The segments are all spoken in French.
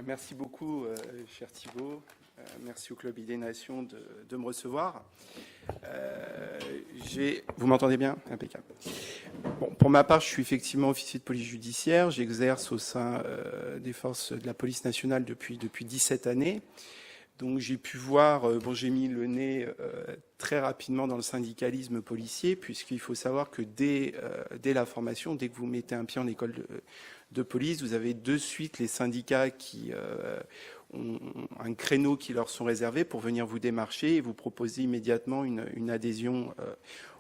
Merci beaucoup, cher Thibault. Merci au Club Idées Nations de me recevoir. Vous m'entendez bien? Impeccable. Bon, pour ma part, je suis effectivement officier de police judiciaire. J'exerce au sein des forces de la police nationale depuis 17 années. Donc j'ai pu voir, j'ai mis le nez très rapidement dans le syndicalisme policier, puisqu'il faut savoir que dès la formation, dès que vous mettez un pied en école de police, vous avez de suite les syndicats qui ont un créneau qui leur sont réservés pour venir vous démarcher et vous proposer immédiatement une adhésion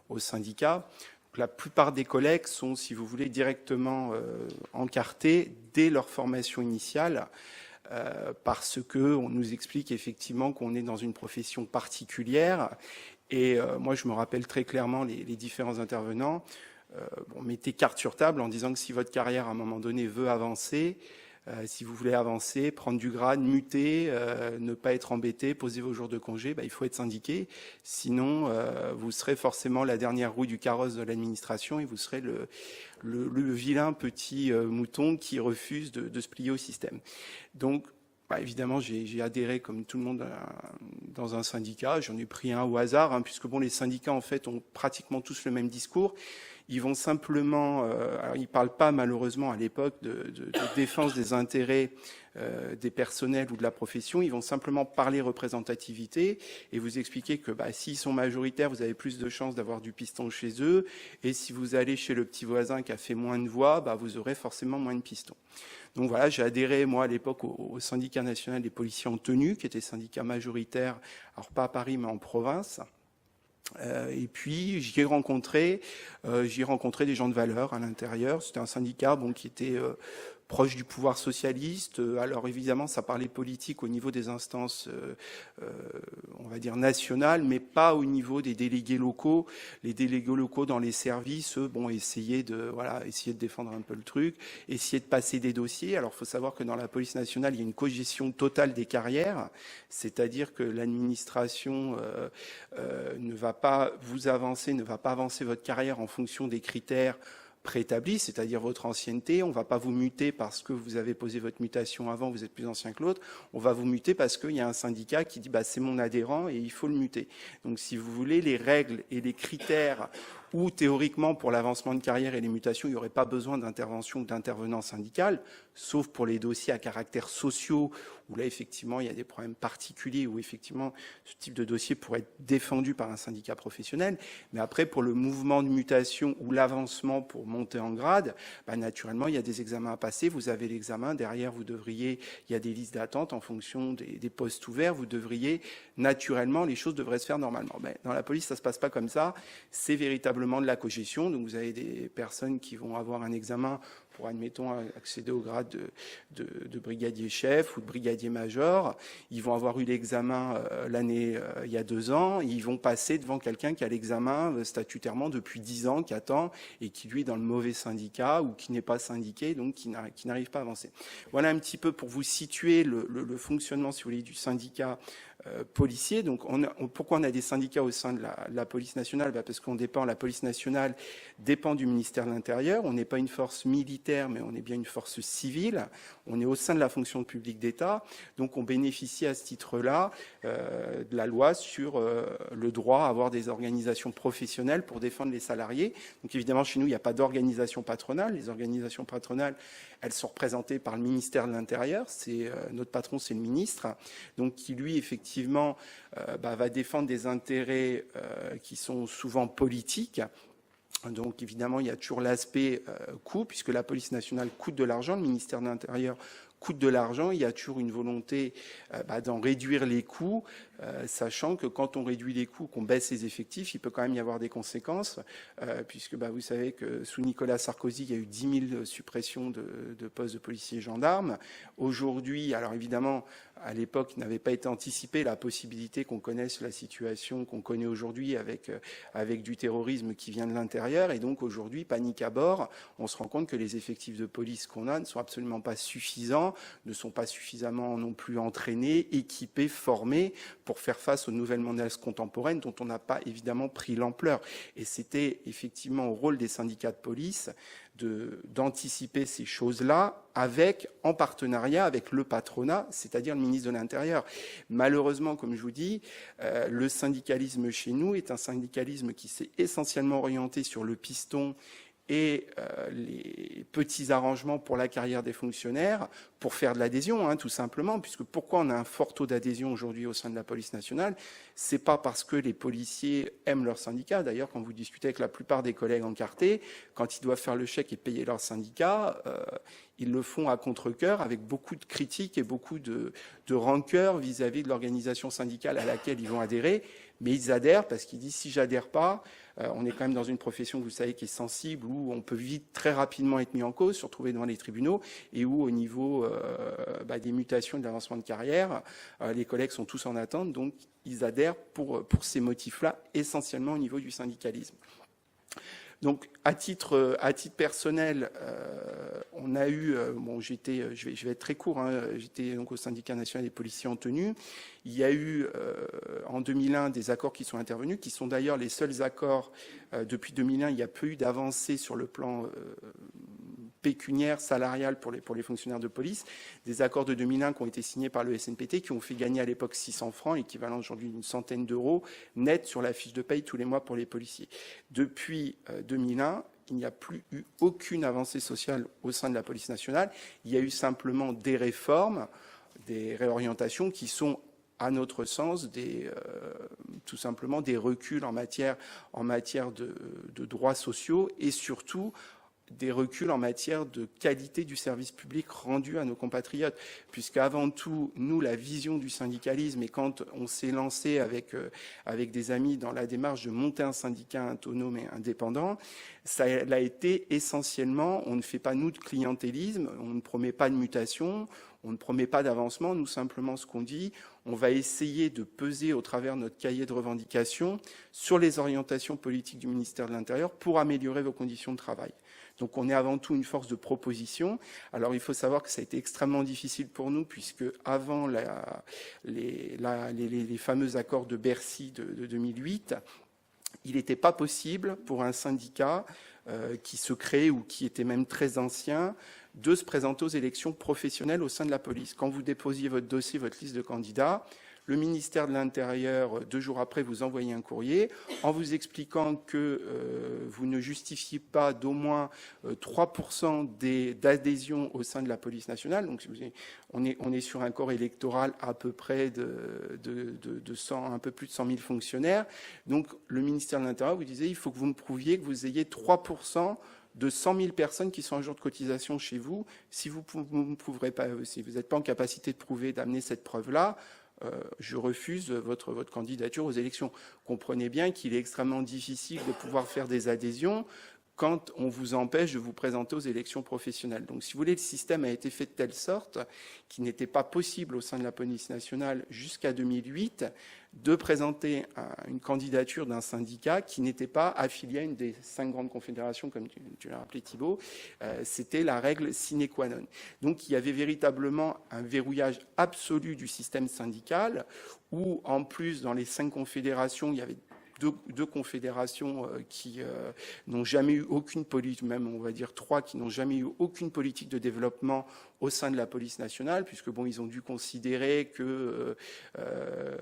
au syndicat. Donc, la plupart des collègues sont, si vous voulez, directement encartés dès leur formation initiale. Parce qu'on nous explique effectivement qu'on est dans une profession particulière. Et moi, je me rappelle très clairement les différents intervenants. Mettez carte sur table en disant que si votre carrière, à un moment donné, veut avancer, si vous voulez avancer, prendre du grade, muter, ne pas être embêté, poser vos jours de congé, il faut être syndiqué. Sinon, vous serez forcément la dernière roue du carrosse de l'administration et vous serez le vilain petit mouton qui refuse de se plier au système. Donc, évidemment, j'ai adhéré comme tout le monde dans un syndicat. J'en ai pris un au hasard, puisque les syndicats en fait ont pratiquement tous le même discours. Ils vont simplement, alors ils parlent pas malheureusement à l'époque de défense des intérêts des personnels ou de la profession. Ils vont simplement parler représentativité et vous expliquer que s'ils sont majoritaires, vous avez plus de chances d'avoir du piston chez eux. Et si vous allez chez le petit voisin qui a fait moins de voix, vous aurez forcément moins de pistons. Donc voilà, j'ai adhéré moi à l'époque au syndicat national des policiers en tenue, qui était syndicat majoritaire, alors pas à Paris mais en province. Et puis j'y ai rencontré des gens de valeur à l'intérieur. C'était un syndicat qui était proche du pouvoir socialiste. Alors évidemment, ça parlait politique au niveau des instances, on va dire nationales, mais pas au niveau des délégués locaux. Les délégués locaux dans les services, essayer de défendre un peu le truc, essayer de passer des dossiers. Alors, il faut savoir que dans la police nationale, il y a une cogestion totale des carrières, c'est-à-dire que l'administration ne va pas avancer votre carrière en fonction des critères préétabli, c'est-à-dire votre ancienneté. On ne va pas vous muter parce que vous avez posé votre mutation avant, vous êtes plus ancien que l'autre. On va vous muter parce qu'il y a un syndicat qui dit c'est mon adhérent et il faut le muter. Donc si vous voulez, les règles et les critères où théoriquement pour l'avancement de carrière et les mutations, il n'y aurait pas besoin d'intervention ou d'intervenant syndical, sauf pour les dossiers à caractère sociaux, où là effectivement il y a des problèmes particuliers, où effectivement ce type de dossier pourrait être défendu par un syndicat professionnel. Mais après, pour le mouvement de mutation ou l'avancement pour monter en grade, naturellement il y a des examens à passer, vous avez l'examen, derrière il y a des listes d'attente en fonction des postes ouverts, naturellement, les choses devraient se faire normalement. Dans la police, ça ne se passe pas comme ça, c'est véritablement de la cogestion. Donc vous avez des personnes qui vont avoir un examen pour, admettons, accéder au grade de brigadier chef ou de brigadier major. Ils vont avoir eu l'examen il y a 2 ans. Ils vont passer devant quelqu'un qui a l'examen statutairement depuis 10 ans, qui attend et qui, lui, est dans le mauvais syndicat ou qui n'est pas syndiqué, donc qui n'arrive pas à avancer. Voilà un petit peu pour vous situer le fonctionnement, si vous voulez, du syndicat policiers. Donc, pourquoi on a des syndicats au sein de la police nationale? Parce la police nationale dépend du ministère de l'Intérieur. On n'est pas une force militaire, mais on est bien une force civile. On est au sein de la fonction publique d'État. Donc, on bénéficie à ce titre-là de la loi sur le droit à avoir des organisations professionnelles pour défendre les salariés. Donc, évidemment, chez nous, il n'y a pas d'organisation patronale. Les organisations patronales, elles sont représentées par le ministère de l'Intérieur. Notre patron, c'est le ministre. Donc, qui, lui, effectivement, va défendre des intérêts qui sont souvent politiques. Donc, évidemment, il y a toujours l'aspect coût, puisque la police nationale coûte de l'argent, le ministère de l'Intérieur coûte de l'argent. Il y a toujours une volonté d'en réduire les coûts, sachant que quand on réduit les coûts, qu'on baisse les effectifs, il peut quand même y avoir des conséquences, puisque vous savez que sous Nicolas Sarkozy, il y a eu 10 000 suppressions de postes de policiers et gendarmes. Aujourd'hui, alors évidemment, à l'époque, il n'avait pas été anticipé la possibilité qu'on connaisse la situation qu'on connaît aujourd'hui avec du terrorisme qui vient de l'intérieur. Et donc aujourd'hui, panique à bord, on se rend compte que les effectifs de police qu'on a ne sont absolument pas suffisants compétents, ne sont pas suffisamment non plus entraînés, équipés, formés pour faire face aux nouvelles menaces contemporaines dont on n'a pas évidemment pris l'ampleur. Et c'était effectivement au rôle des syndicats de police d'anticiper ces choses-là en partenariat avec le patronat, c'est-à-dire le ministre de l'Intérieur. Malheureusement, comme je vous dis, le syndicalisme chez nous est un syndicalisme qui s'est essentiellement orienté sur le piston et les petits arrangements pour la carrière des fonctionnaires, pour faire de l'adhésion, tout simplement, puisque pourquoi on a un fort taux d'adhésion aujourd'hui au sein de la police nationale? C'est pas parce que les policiers aiment leur syndicat. D'ailleurs, quand vous discutez avec la plupart des collègues encartés, quand ils doivent faire le chèque et payer leur syndicat, ils le font à contre-cœur, avec beaucoup de critiques et beaucoup de rancœur vis-à-vis de l'organisation syndicale à laquelle ils vont adhérer. Mais ils adhèrent parce qu'ils disent, si j'adhère pas, on est quand même dans une profession, vous savez, qui est sensible, où on peut vite, très rapidement être mis en cause, se retrouver devant les tribunaux, et où, au niveau des mutations et de l'avancement de carrière, les collègues sont tous en attente, donc ils adhèrent pour ces motifs-là, essentiellement au niveau du syndicalisme. Donc, à titre personnel, on a eu, je vais être très court, j'étais donc au syndicat national des policiers en tenue. Il y a eu en 2001 des accords qui sont intervenus, qui sont d'ailleurs les seuls accords depuis 2001. Il n'y a peu eu d'avancée sur le plan pécuniaire, salariale pour les fonctionnaires de police, des accords de 2001 qui ont été signés par le SNPT, qui ont fait gagner à l'époque 600 francs, équivalent aujourd'hui d'une centaine d'euros net sur la fiche de paye tous les mois pour les policiers. Depuis 2001, il n'y a plus eu aucune avancée sociale au sein de la police nationale. Il y a eu simplement des réformes, des réorientations qui sont, à notre sens, tout simplement des reculs en matière de droits sociaux et surtout des reculs en matière de qualité du service public rendu à nos compatriotes. Puisqu'avant tout, nous, la vision du syndicalisme, et quand on s'est lancé avec des amis dans la démarche de monter un syndicat autonome et indépendant, ça a été essentiellement, on ne fait pas nous de clientélisme, on ne promet pas de mutation, on ne promet pas d'avancement. Nous, simplement, ce qu'on dit, on va essayer de peser au travers de notre cahier de revendications sur les orientations politiques du ministère de l'Intérieur pour améliorer vos conditions de travail. Donc on est avant tout une force de proposition. Alors il faut savoir que ça a été extrêmement difficile pour nous, puisque avant les fameux accords de Bercy de 2008, il n'était pas possible pour un syndicat qui se crée ou qui était même très ancien de se présenter aux élections professionnelles au sein de la police. Quand vous déposiez votre dossier, votre liste de candidats, le ministère de l'Intérieur, 2 jours après, vous envoyez un courrier en vous expliquant que vous ne justifiez pas d'au moins 3% d'adhésion au sein de la police nationale. Donc, on est sur un corps électoral à peu près de 100, un peu plus de 100 000 fonctionnaires. Donc, le ministère de l'Intérieur vous disait, il faut que vous me prouviez que vous ayez 3% de 100 000 personnes qui sont en jour de cotisation chez vous. Si vous n'êtes pas en capacité de prouver, d'amener cette preuve-là, je refuse votre candidature aux élections. Comprenez bien qu'il est extrêmement difficile de pouvoir faire des adhésions quand on vous empêche de vous présenter aux élections professionnelles. Donc, si vous voulez, le système a été fait de telle sorte qu'il n'était pas possible au sein de la police nationale jusqu'à 2008 de présenter une candidature d'un syndicat qui n'était pas affilié à une des 5 grandes confédérations, comme tu l'as rappelé Thibault. C'était la règle sine qua non. Donc il y avait véritablement un verrouillage absolu du système syndical, où en plus dans les 5 confédérations, il y avait deux confédérations qui n'ont jamais eu aucune politique, même on va dire 3 qui n'ont jamais eu aucune politique de développement au sein de la police nationale, puisque bon, ils ont dû considérer que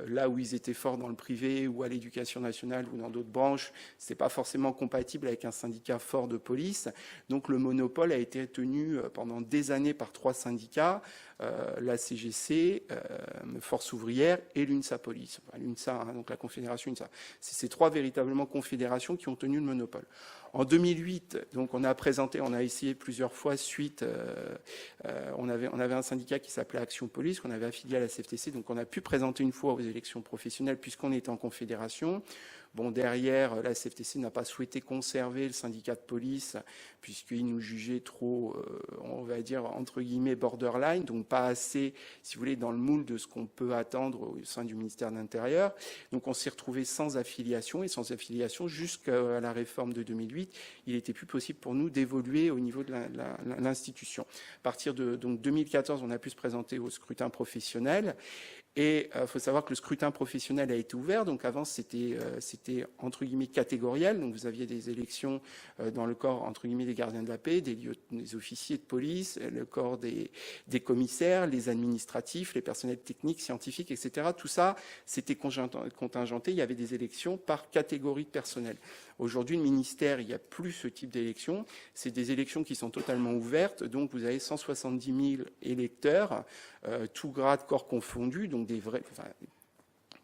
là où ils étaient forts dans le privé ou à l'éducation nationale ou dans d'autres branches, c'est pas forcément compatible avec un syndicat fort de police. Donc le monopole a été tenu pendant des années par 3 syndicats, la CGC, Force ouvrière et l'UNSA Police. Enfin, l'UNSA, donc la confédération UNSA. C'est ces 3 véritablement confédérations qui ont tenu le monopole. En 2008, donc on a essayé plusieurs fois suite. On avait un syndicat qui s'appelait Action Police, qu'on avait affilié à la CFTC, donc on a pu présenter une fois aux élections professionnelles puisqu'on était en confédération. Bon, derrière, la CFTC n'a pas souhaité conserver le syndicat de police puisqu'il nous jugeait trop, on va dire, entre guillemets, borderline, donc pas assez, si vous voulez, dans le moule de ce qu'on peut attendre au sein du ministère de l'Intérieur. Donc on s'est retrouvé sans affiliation, et sans affiliation jusqu'à la réforme de 2008, il n'était plus possible pour nous d'évoluer au niveau de l'institution. À partir de donc 2014, on a pu se présenter au scrutin professionnel. Et il faut savoir que le scrutin professionnel a été ouvert. Donc avant, c'était entre guillemets catégoriel. Donc vous aviez des élections dans le corps entre guillemets des gardiens de la paix, des officiers de police, le corps des commissaires, les administratifs, les personnels techniques, scientifiques, etc. Tout ça, c'était contingenté. Il y avait des élections par catégorie de personnel. Aujourd'hui, le ministère, il n'y a plus ce type d'élections. C'est des élections qui sont totalement ouvertes. Donc vous avez 170 000 électeurs, tout grade, corps confondus, donc des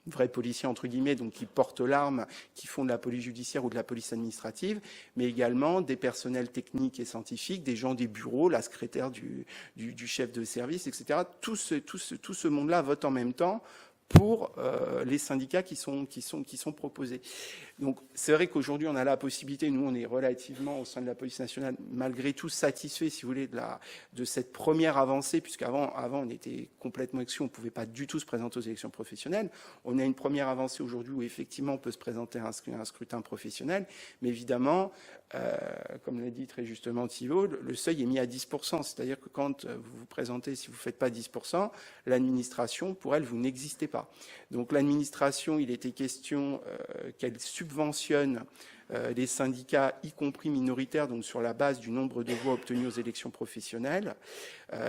vrais policiers, entre guillemets, donc qui portent l'arme, qui font de la police judiciaire ou de la police administrative, mais également des personnels techniques et scientifiques, des gens des bureaux, la secrétaire du chef de service, etc. Tout ce monde-là vote en même temps pour les syndicats qui sont proposés. Donc c'est vrai qu'aujourd'hui on a la possibilité, nous on est relativement au sein de la police nationale malgré tout satisfait, si vous voulez, de cette première avancée, puisqu'avant on était complètement exclu, on ne pouvait pas du tout se présenter aux élections professionnelles. On a une première avancée aujourd'hui où effectivement on peut se présenter à un scrutin professionnel, mais évidemment, comme l'a dit très justement Thibault, le seuil est mis à 10%, c'est-à-dire que quand vous vous présentez, si vous ne faites pas 10%, l'administration, pour elle, vous n'existez pas. Donc l'administration, il était question qu'elle subventionne les syndicats, y compris minoritaires, donc sur la base du nombre de voix obtenues aux élections professionnelles.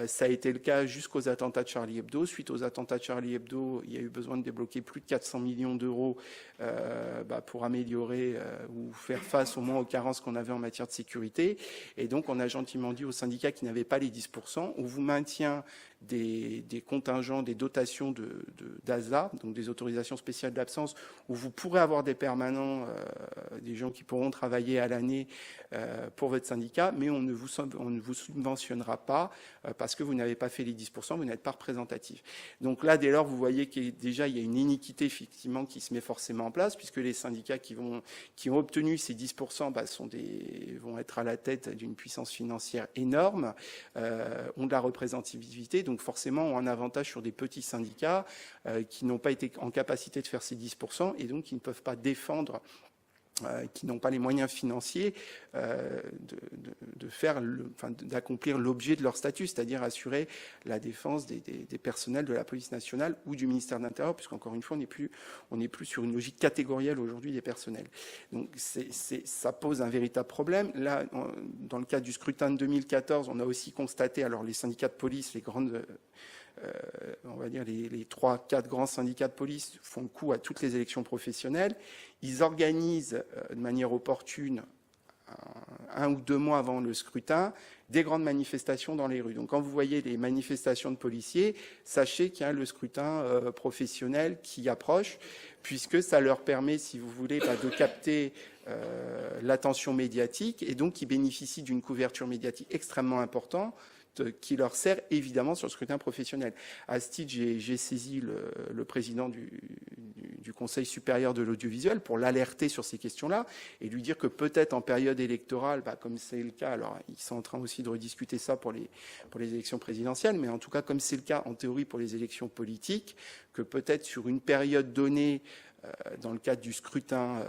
Ça a été le cas jusqu'aux attentats de Charlie Hebdo. Suite aux attentats de Charlie Hebdo, il y a eu besoin de débloquer plus de 400 millions d'euros pour améliorer ou faire face au moins aux carences qu'on avait en matière de sécurité. Et donc, on a gentiment dit aux syndicats qui n'avaient pas les 10%, on vous maintient des contingents, des dotations d'ASA, donc des autorisations spéciales d'absence, où vous pourrez avoir des permanents, des gens qui pourront travailler à l'année pour votre syndicat, mais on ne vous subventionnera pas parce que vous n'avez pas fait les 10%, vous n'êtes pas représentatif. Donc là, dès lors, vous voyez qu'il déjà il y a une iniquité effectivement qui se met forcément en place, puisque les syndicats qui ont obtenu ces 10% vont être à la tête d'une puissance financière énorme, ont de la représentativité, donc forcément ont un avantage sur des petits syndicats qui n'ont pas été en capacité de faire ces 10% et donc qui ne peuvent pas défendre, qui n'ont pas les moyens financiers d'accomplir l'objet de leur statut, c'est-à-dire assurer la défense des personnels de la police nationale ou du ministère de l'Intérieur, puisqu'encore une fois, on n'est plus sur une logique catégorielle aujourd'hui des personnels. Donc ça pose un véritable problème. Là, dans le cadre du scrutin de 2014, on a aussi constaté, alors les syndicats de police, les grandes... on va dire les 3-4 grands syndicats de police font le coup à toutes les élections professionnelles. Ils organisent de manière opportune, 1 ou 2 mois avant le scrutin, des grandes manifestations dans les rues. Donc quand vous voyez les manifestations de policiers, sachez qu'il y a le scrutin professionnel qui approche, puisque ça leur permet, si vous voulez, de capter l'attention médiatique, et donc ils bénéficient d'une couverture médiatique extrêmement importante, qui leur sert évidemment sur le scrutin professionnel. À ce titre, j'ai saisi le président du Conseil supérieur de l'audiovisuel pour l'alerter sur ces questions-là et lui dire que peut-être en période électorale, comme c'est le cas, alors ils sont en train aussi de rediscuter ça pour les élections présidentielles, mais en tout cas comme c'est le cas en théorie pour les élections politiques, que peut-être sur une période donnée, dans le cadre du scrutin,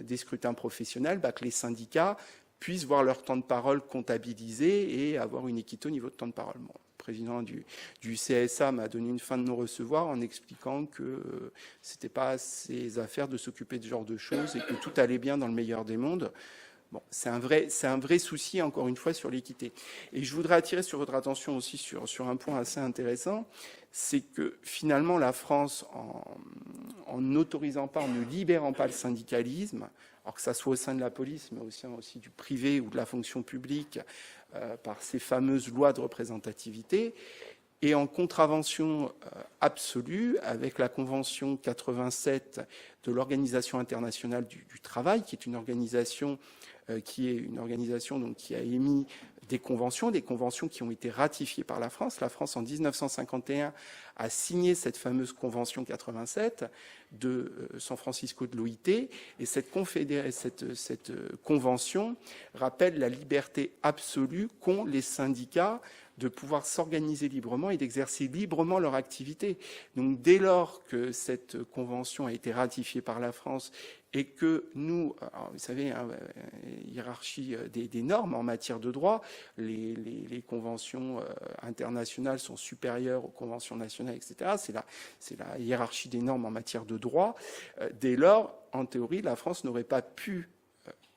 des scrutins professionnels, que les syndicats puissent voir leur temps de parole comptabilisé et avoir une équité au niveau de temps de parole. Bon, le président du CSA m'a donné une fin de non-recevoir en expliquant que c'était pas ses affaires de s'occuper de ce genre de choses et que tout allait bien dans le meilleur des mondes. Bon, c'est un vrai souci, encore une fois, sur l'équité. Et je voudrais attirer sur votre attention aussi sur un point assez intéressant, c'est que finalement la France, en n'autorisant pas, en ne libérant pas le syndicalisme, alors que ça soit au sein de la police, mais aussi du privé ou de la fonction publique, par ces fameuses lois de représentativité, et en contravention absolue avec la Convention 87 de l'Organisation internationale du travail, qui est une organisation qui a émis des conventions qui ont été ratifiées par la France. La France, en 1951, a signé cette fameuse convention 87 de San Francisco de l'OIT, et cette convention rappelle la liberté absolue qu'ont les syndicats de pouvoir s'organiser librement et d'exercer librement leur activité. Donc dès lors que cette convention a été ratifiée par la France et que nous, alors, vous savez, hein, hiérarchie des normes en matière de droit, les conventions internationales sont supérieures aux conventions nationales, etc. C'est la hiérarchie des normes en matière de droit. Dès lors, en théorie, la France n'aurait pas pu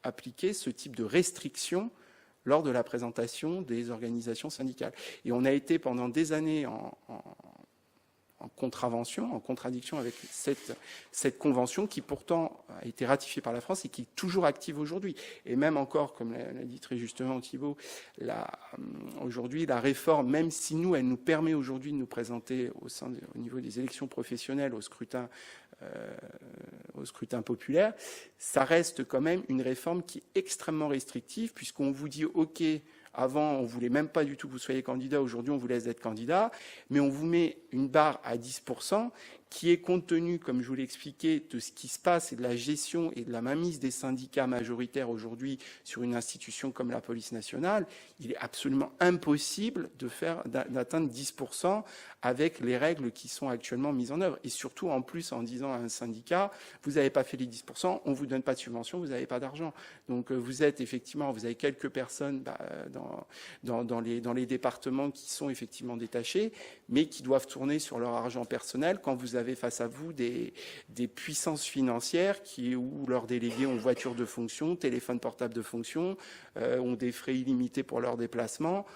appliquer ce type de restrictions lors de la présentation des organisations syndicales. Et on a été pendant des années en contravention, en contradiction avec cette convention qui pourtant a été ratifiée par la France et qui est toujours active aujourd'hui. Et même encore, comme l'a dit très justement Thibault, aujourd'hui la réforme, même si elle nous permet aujourd'hui de nous présenter au niveau des élections professionnelles au scrutin populaire, ça reste quand même une réforme qui est extrêmement restrictive, puisqu'on vous dit OK, avant, on ne voulait même pas du tout que vous soyez candidat. Aujourd'hui, on vous laisse être candidat. Mais on vous met une barre à 10% qui est compte tenu, comme je vous l'ai expliqué, de ce qui se passe et de la gestion et de la mainmise des syndicats majoritaires aujourd'hui sur une institution comme la police nationale. Il est absolument impossible d'atteindre 10% avec les règles qui sont actuellement mises en œuvre. Et surtout, en plus, en disant à un syndicat, vous n'avez pas fait les 10%, on ne vous donne pas de subvention, vous n'avez pas d'argent. Donc, vous avez quelques personnes dans les départements qui sont effectivement détachés, mais qui doivent tourner sur leur argent personnel quand vous avez face à vous des puissances financières où leurs délégués ont voiture de fonction, téléphone portable de fonction, ont des frais illimités pour leurs déplacements.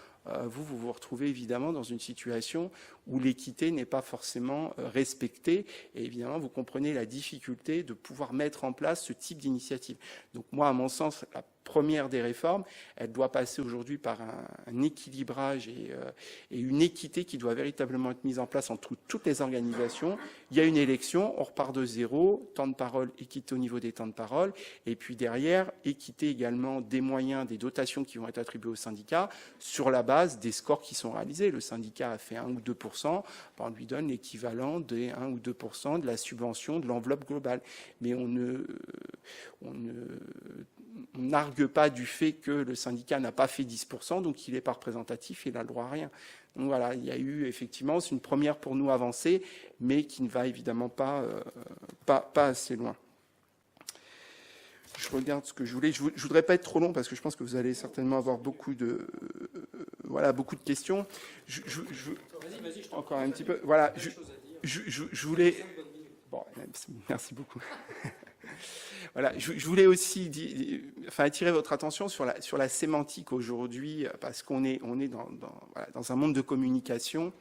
Vous vous retrouvez évidemment dans une situation où l'équité n'est pas forcément respectée. Et évidemment, vous comprenez la difficulté de pouvoir mettre en place ce type d'initiative. Donc moi, à mon sens, la première des réformes, elle doit passer aujourd'hui par un équilibrage et une équité qui doit véritablement être mise en place entre toutes les organisations. Il y a une élection, on repart de zéro, temps de parole, équité au niveau des temps de parole, et puis derrière, équité également des moyens, des dotations qui vont être attribuées aux syndicats sur la base des scores qui sont réalisés. Le syndicat a fait 1 ou 2%, on lui donne l'équivalent des 1 ou 2% de la subvention de l'enveloppe globale. Mais on n'argue pas du fait que le syndicat n'a pas fait 10%, donc il n'est pas représentatif, il n'a le droit à rien. Donc voilà, il y a eu effectivement, c'est une première pour nous avancée, mais qui ne va évidemment pas assez loin. Je regarde ce que je voulais. Je voudrais pas être trop long parce que je pense que vous allez certainement avoir beaucoup de questions. Vas-y, je encore un petit peu. Voilà, je voulais. Bon, merci beaucoup. Voilà, je voulais aussi attirer votre attention sur la sémantique aujourd'hui, parce qu'on est dans un monde de communication.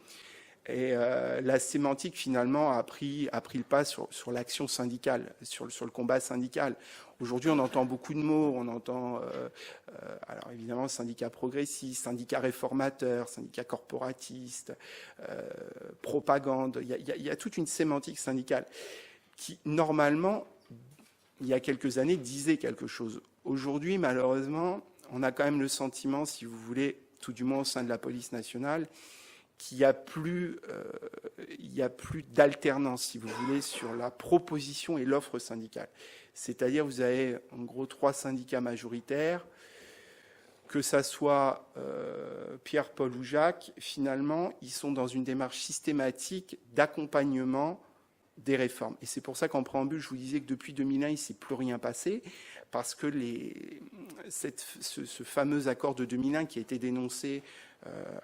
Et la sémantique, finalement, a pris le pas sur l'action syndicale, sur le combat syndical. Aujourd'hui, on entend beaucoup de mots. On entend, alors évidemment, syndicat progressiste, syndicat réformateur, syndicat corporatiste, propagande. Il y a toute une sémantique syndicale qui, normalement, il y a quelques années, disait quelque chose. Aujourd'hui, malheureusement, on a quand même le sentiment, si vous voulez, tout du moins au sein de la police nationale, qu'il n'y a plus d'alternance, si vous voulez, sur la proposition et l'offre syndicale. C'est-à-dire, vous avez en gros 3 syndicats majoritaires, que ça soit Pierre, Paul ou Jacques, finalement, ils sont dans une démarche systématique d'accompagnement des réformes. Et c'est pour ça qu'en préambule, je vous disais que depuis 2001, il ne s'est plus rien passé, parce que ce fameux accord de 2001 qui a été dénoncé,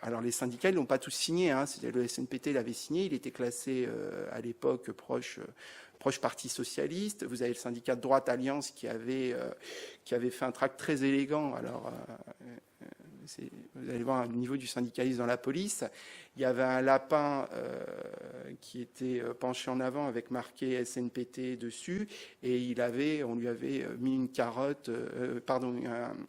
alors les syndicats ne l'ont pas tous signé, hein, le SNPT l'avait signé, il était classé à l'époque proche Parti socialiste. Vous avez le syndicat de droite Alliance qui avait fait un tract très élégant. Alors, vous allez voir le niveau du syndicalisme dans la police. Il y avait un lapin qui était penché en avant avec marqué SNPT dessus, et on lui avait mis une carotte,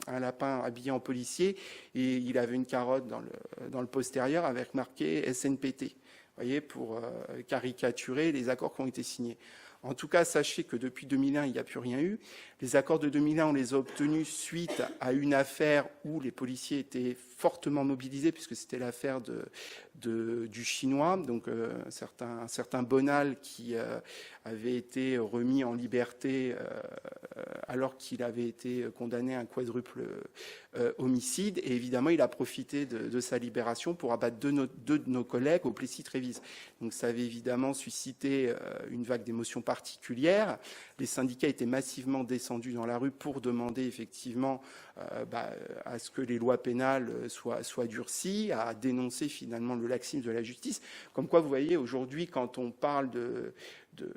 un lapin habillé en policier, et il avait une carotte dans le postérieur avec marqué SNPT. Vous voyez, pour caricaturer les accords qui ont été signés. En tout cas, sachez que depuis 2001, il n'y a plus rien eu. Les accords de 2001, on les a obtenus suite à une affaire où les policiers étaient fortement mobilisés, puisque c'était l'affaire du Chinois, donc un certain Bonal qui avait été remis en liberté alors qu'il avait été condamné à un quadruple homicide. Et évidemment, il a profité de sa libération pour abattre deux de nos collègues au Plessis-Trévise. Donc ça avait évidemment suscité une vague d'émotions particulières. Les syndicats étaient massivement descendus dans la rue pour demander effectivement à ce que les lois pénales soient durcies, à dénoncer finalement le laxisme de la justice. Comme quoi, vous voyez, aujourd'hui, quand on parle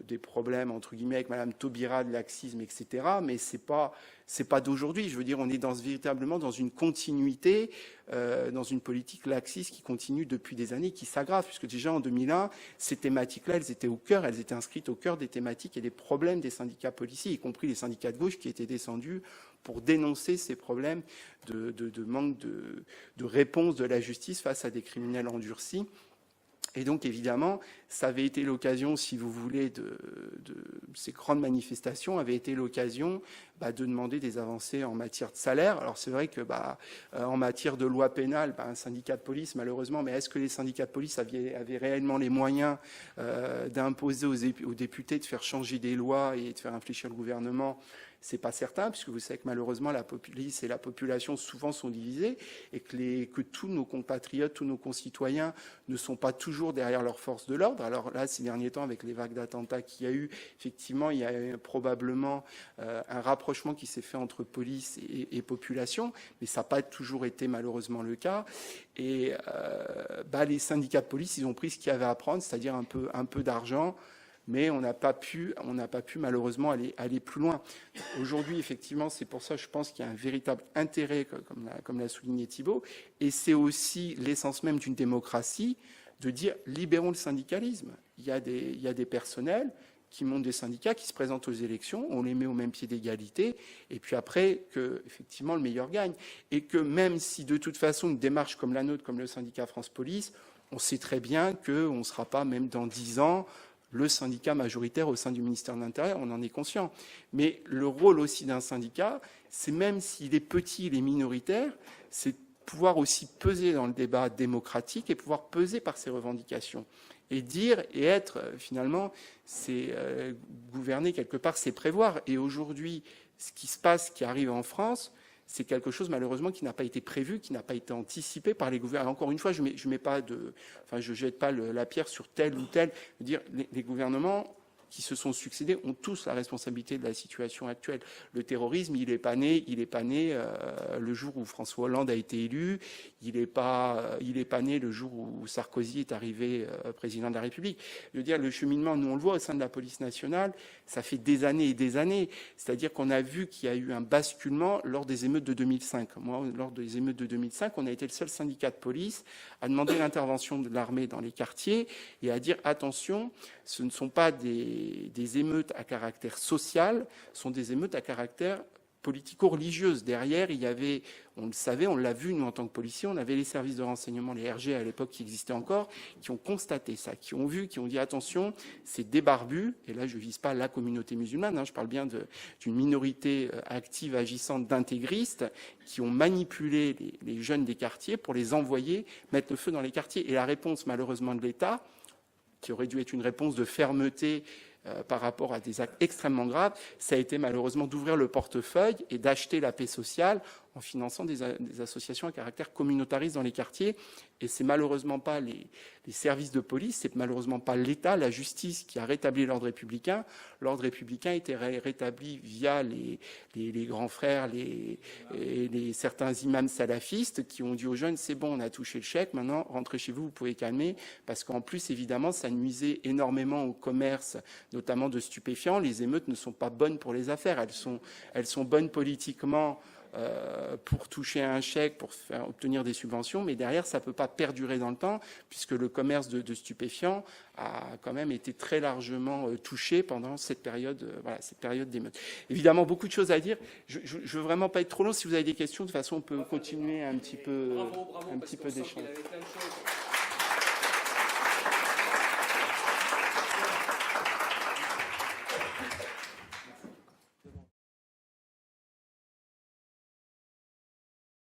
des problèmes, entre guillemets, avec Madame Taubira, de laxisme, etc., mais c'est pas d'aujourd'hui. Je veux dire, on est véritablement dans une continuité, dans une politique laxiste qui continue depuis des années, qui s'aggrave, puisque déjà en 2001, ces thématiques-là, elles étaient inscrites au cœur des thématiques et des problèmes des syndicats policiers, y compris les syndicats de gauche qui étaient descendus pour dénoncer ces problèmes de manque de réponse de la justice face à des criminels endurcis. Et donc, évidemment, ça avait été l'occasion, si vous voulez, ces grandes manifestations avaient été l'occasion de demander des avancées en matière de salaire. Alors, c'est vrai que en matière de loi pénale, un syndicat de police, malheureusement, mais est-ce que les syndicats de police avaient réellement les moyens d'imposer aux députés de faire changer des lois et de faire infléchir le gouvernement ? C'est pas certain, puisque vous savez que malheureusement la police et la population souvent sont divisées et que tous nos compatriotes, tous nos concitoyens ne sont pas toujours derrière leurs forces de l'ordre. Alors là, ces derniers temps, avec les vagues d'attentats qu'il y a eu, effectivement, il y a eu probablement un rapprochement qui s'est fait entre police et population, mais ça n'a pas toujours été malheureusement le cas. Et les syndicats de police, ils ont pris ce qu'il y avait à prendre, c'est-à-dire un peu d'argent. Mais on n'a pas pu malheureusement aller plus loin. Aujourd'hui, effectivement, c'est pour ça, je pense qu'il y a un véritable intérêt, comme l'a souligné Thibault, et c'est aussi l'essence même d'une démocratie, de dire libérons le syndicalisme. Il y a des personnels qui montent des syndicats, qui se présentent aux élections, on les met au même pied d'égalité, et puis après, que effectivement le meilleur gagne. Et que même si de toute façon une démarche comme la nôtre, comme le syndicat France Police, on sait très bien qu'on ne sera pas, même dans 10 ans, le syndicat majoritaire au sein du ministère de l'Intérieur, on en est conscient. Mais le rôle aussi d'un syndicat, c'est même s'il est petit, il est minoritaire, c'est pouvoir aussi peser dans le débat démocratique et pouvoir peser par ses revendications. Et dire et être, finalement, c'est gouverner quelque part, c'est prévoir. Et aujourd'hui, ce qui se passe, qui arrive en France, c'est quelque chose malheureusement qui n'a pas été prévu, qui n'a pas été anticipé par les gouvernements. Encore une fois, je jette pas la pierre sur tel ou tel. Je veux dire, les gouvernements qui se sont succédés ont tous la responsabilité de la situation actuelle. Le terrorisme, il est pas né le jour où François Hollande a été élu. Il n'est pas né le jour où Sarkozy est arrivé président de la République. Je veux dire, le cheminement, nous on le voit au sein de la police nationale, ça fait des années et des années. C'est-à-dire qu'on a vu qu'il y a eu un basculement lors des émeutes de 2005. Moi, lors des émeutes de 2005, on a été le seul syndicat de police à demander l'intervention de l'armée dans les quartiers et à dire attention, ce ne sont pas des émeutes à caractère social, sont des émeutes à caractère politico-religieuse. Derrière, il y avait, on le savait, on l'a vu, nous en tant que policiers, on avait les services de renseignement, les RG à l'époque qui existaient encore, qui ont constaté ça, qui ont vu, qui ont dit attention, c'est des barbus, et là je ne vise pas la communauté musulmane, je parle bien d'une minorité active, agissante, d'intégristes, qui ont manipulé les jeunes des quartiers pour les envoyer mettre le feu dans les quartiers. Et la réponse malheureusement de l'État, qui aurait dû être une réponse de fermeté par rapport à des actes extrêmement graves, ça a été malheureusement d'ouvrir le portefeuille et d'acheter la paix sociale en finançant des associations à caractère communautariste dans les quartiers. Et c'est malheureusement pas les services de police, c'est malheureusement pas l'État, la justice qui a rétabli l'ordre républicain. L'ordre républicain a été rétabli via les grands frères, certains imams salafistes qui ont dit aux jeunes c'est bon, on a touché le chèque, maintenant rentrez chez vous, vous pouvez calmer, parce qu'en plus évidemment ça nuisait énormément au commerce, notamment de stupéfiants. Les émeutes ne sont pas bonnes pour les affaires, elles sont bonnes politiquement pour toucher un chèque, pour obtenir des subventions, mais derrière, ça ne peut pas perdurer dans le temps, puisque le commerce de stupéfiants a quand même été très largement touché pendant cette période d'émeute. Évidemment, beaucoup de choses à dire. Je ne veux vraiment pas être trop long. Si vous avez des questions, de toute façon, on peut continuer un petit peu d'échange.